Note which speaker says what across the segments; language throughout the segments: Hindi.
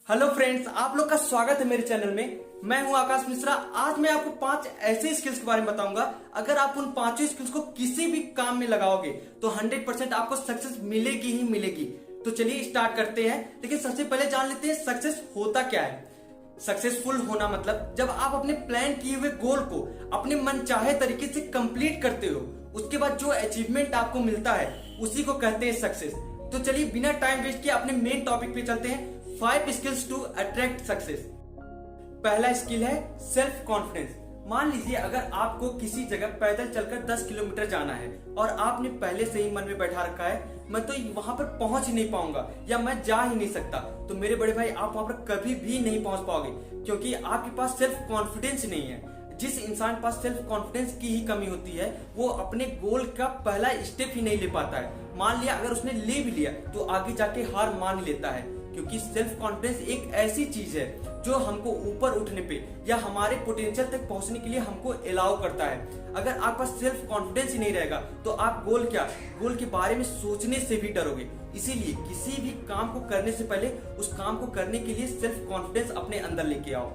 Speaker 1: हेलो फ्रेंड्स, आप लोग का स्वागत है मेरे चैनल में। मैं हूं आकाश मिश्रा। आज मैं आपको 5 ऐसे स्किल्स के बारे में बताऊंगा। अगर आप उन 5 स्किल्स को किसी भी काम में लगाओगे तो 100% आपको सक्सेस मिलेगी ही मिलेगी। तो चलिए स्टार्ट करते हैं। लेकिन सबसे पहले जान लेते हैं सक्सेस होता क्या है। सक्सेसफुल होना मतलब जब आप अपने प्लान किए हुए गोल को अपने मनचाहे तरीके से कंप्लीट करते हो, उसके बाद जो अचीवमेंट आपको मिलता है उसी को कहते हैं सक्सेस। तो चलिए बिना टाइम वेस्ट किए अपने मेन टॉपिक पे चलते हैं। 5 स्किल्स टू अट्रैक्ट सक्सेस। पहला स्किल है सेल्फ कॉन्फिडेंस। मान लीजिए अगर आपको किसी जगह पैदल चलकर 10 किलोमीटर जाना है और आपने पहले से ही मन में बैठा रखा है मैं तो वहां पर पहुंच ही नहीं पाऊंगा या मैं जा ही नहीं सकता, तो मेरे बड़े भाई आप वहां पर कभी भी नहीं पहुंच पाओगे, क्योंकि आपके पास सेल्फ कॉन्फिडेंस नहीं है। जिस इंसान के पास सेल्फ कॉन्फिडेंस की ही कमी होती है वो अपने गोल का पहला स्टेप ही नहीं ले पाता है। मान लिया अगर उसने ले भी लिया तो आगे जाके हार मान लेता है, क्योंकि सेल्फ कॉन्फिडेंस एक ऐसी चीज है जो हमको ऊपर उठने पे या हमारे पोटेंशियल तक पहुंचने के लिए हमको अलाउ करता है। अगर आपके पास सेल्फ कॉन्फिडेंस ही नहीं रहेगा तो आप गोल के बारे में सोचने से भी डरोगे। इसीलिए किसी भी काम को करने से पहले उस काम को करने के लिए सेल्फ कॉन्फिडेंस अपने अंदर लेके आओ।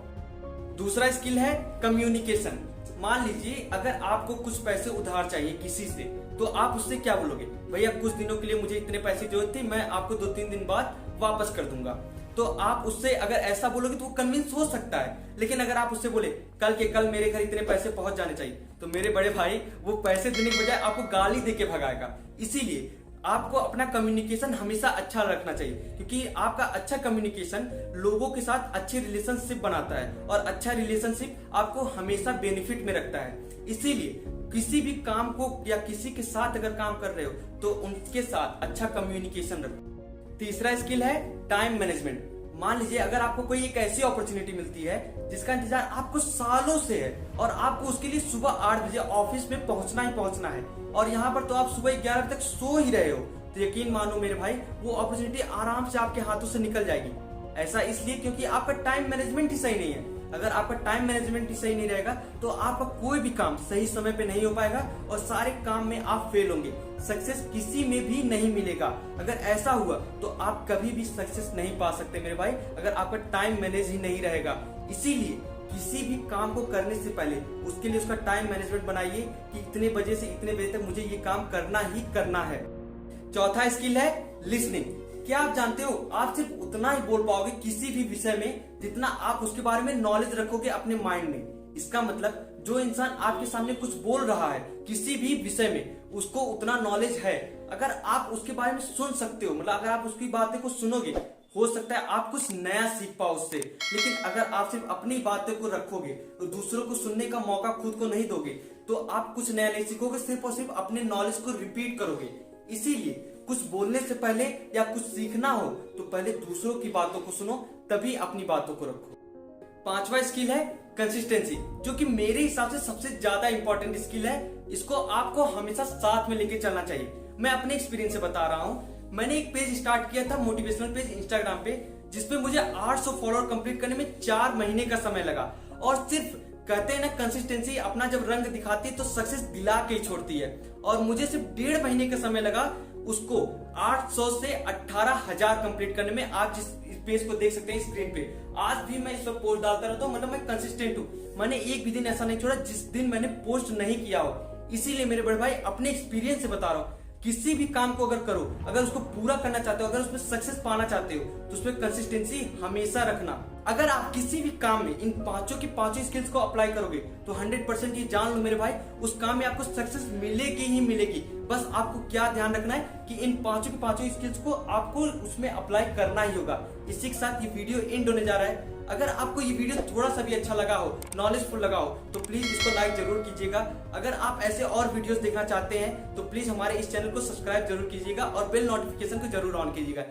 Speaker 1: दूसरा स्किल है कम्युनिकेशन। मान लीजिए अगर आपको कुछ पैसे उधार चाहिए किसी से, तो आप उससे क्या बोलोगे, भैया कुछ दिनों के लिए मुझे इतने पैसे जरूरत थी, मैं आपको 2-3 दिन बाद वापस कर दूंगा। तो आप उससे अगर ऐसा बोलोगे तो वो कन्विंस हो सकता है। लेकिन अगर आप उससे बोले कल के कल मेरे घर इतने पैसे पहुंच जाने चाहिए, तो मेरे बड़े भाई वो पैसे देने के बजाय आपको गाली देके भगाएगा। इसीलिए आपको अपना कम्युनिकेशन हमेशा अच्छा रखना चाहिए, क्योंकि आपका अच्छा कम्युनिकेशन लोगों के साथ अच्छे रिलेशनशिप बनाता है और अच्छा रिलेशनशिप आपको हमेशा बेनिफिट में रखता है। इसीलिए किसी भी काम को या किसी के साथ अगर काम कर रहे हो तो उनके साथ अच्छा कम्युनिकेशन रखो। तीसरा स्किल है टाइम मैनेजमेंट। मान लीजिए अगर आपको कोई एक ऐसी अपॉर्चुनिटी मिलती है जिसका इंतजार आपको सालों से है और आपको उसके लिए सुबह 8 बजे ऑफिस में पहुंचना ही पहुंचना है, और यहाँ पर तो आप सुबह 11 बजे तक सो ही रहे हो, तो यकीन मानो मेरे भाई वो अपॉर्चुनिटी आराम से आपके हाथों से निकल जाएगी। ऐसा इसलिए क्योंकि आपका टाइम मैनेजमेंट ही सही नहीं है। अगर आपका टाइम मैनेजमेंट ही सही नहीं रहेगा तो आपका कोई भी काम सही समय पे नहीं हो पाएगा और सारे काम में आप फेल होंगे, सक्सेस किसी में भी नहीं मिलेगा। अगर ऐसा हुआ तो आप कभी भी सक्सेस नहीं पा सकते मेरे भाई, अगर आपका टाइम मैनेज ही नहीं रहेगा। इसीलिए किसी भी काम को करने से पहले उसके लिए उसका टाइम मैनेजमेंट बनाइए कि इतने बजे से इतने बजे तक मुझे ये काम करना ही करना है। चौथा स्किल है लिसनिंग। क्या आप जानते हो आप सिर्फ उतना ही बोल पाओगे किसी भी विषय में जितना आप उसके बारे में नॉलेज रखोगे अपने माइंड में। इसका मतलब जो इंसान आपके सामने कुछ बोल रहा है किसी भी विषय में, उसको उतना नॉलेज है। अगर आप उसके बारे में सुन सकते हो, मतलब अगर आप उसकी बातें को सुनोगे, हो सकता है आप कुछ नया सीख पाओ उससे। लेकिन अगर आप सिर्फ अपनी बातों को रखोगे तो दूसरों को सुनने का मौका खुद को नहीं दोगे, तो आप कुछ नया नहीं सीखोगे, सिर्फ और सिर्फ अपने नॉलेज को रिपीट करोगे। इसीलिए कुछ बोलने से पहले या कुछ सीखना हो तो पहले दूसरों की बातों को सुनो, तभी अपनी बातों को रखो। पांचवा स्किल है कंसिस्टेंसी, जो कि मेरे हिसाब से सबसे ज्यादा इंपॉर्टेंट स्किल है। इसको आपको हमेशा साथ में लेके चलना चाहिए। मैं अपने एक्सपीरियंस से बता रहा हूँ। मैंने एक पेज स्टार्ट किया था, मोटिवेशनल पेज इंस्टाग्राम पे, जिसपे मुझे 800 फॉलोअर कंप्लीट करने में 4 महीने का समय लगा। और सिर्फ कहते हैं ना, कंसिस्टेंसी अपना जब रंग दिखाती है तो सक्सेस दिला के ही छोड़ती है। और मुझे सिर्फ 1.5 महीने का समय लगा उसको 800 से 18,000 कंप्लीट करने में। आप जिस पेज को देख सकते हैं स्क्रीन पे, आज भी मैं इस पर पोस्ट डालता रहता हूँ। मतलब मैं कंसिस्टेंट हूँ, मैंने एक भी दिन ऐसा नहीं छोड़ा जिस दिन मैंने पोस्ट नहीं किया हो। इसीलिए मेरे बड़े भाई अपने एक्सपीरियंस से बता रहा हूँ, किसी भी काम को अगर करो, अगर उसको पूरा करना चाहते हो, अगर उसमें सक्सेस पाना चाहते हो तो उसमें कंसिस्टेंसी हमेशा रखना। अगर आप किसी भी काम में इन पांचों की पांचों स्किल्स को अप्लाई करोगे तो 100% ये जान लो मेरे भाई, उस काम में आपको सक्सेस मिलेगी ही मिलेगी। बस आपको क्या ध्यान रखना है कि इन पांचों की पांचों स्किल्स को आपको उसमें अप्लाई करना ही होगा। इसी के साथ ये वीडियो एंड होने जा रहा है। अगर आपको ये वीडियो थोड़ा सा भी अच्छा लगा हो, नॉलेजफुल लगा हो, तो प्लीज इसको लाइक जरूर कीजिएगा। अगर आप ऐसे और वीडियोस देखना चाहते हैं तो प्लीज हमारे इस चैनल को सब्सक्राइब जरूर कीजिएगा और बेल नोटिफिकेशन को जरूर ऑन कीजिएगा।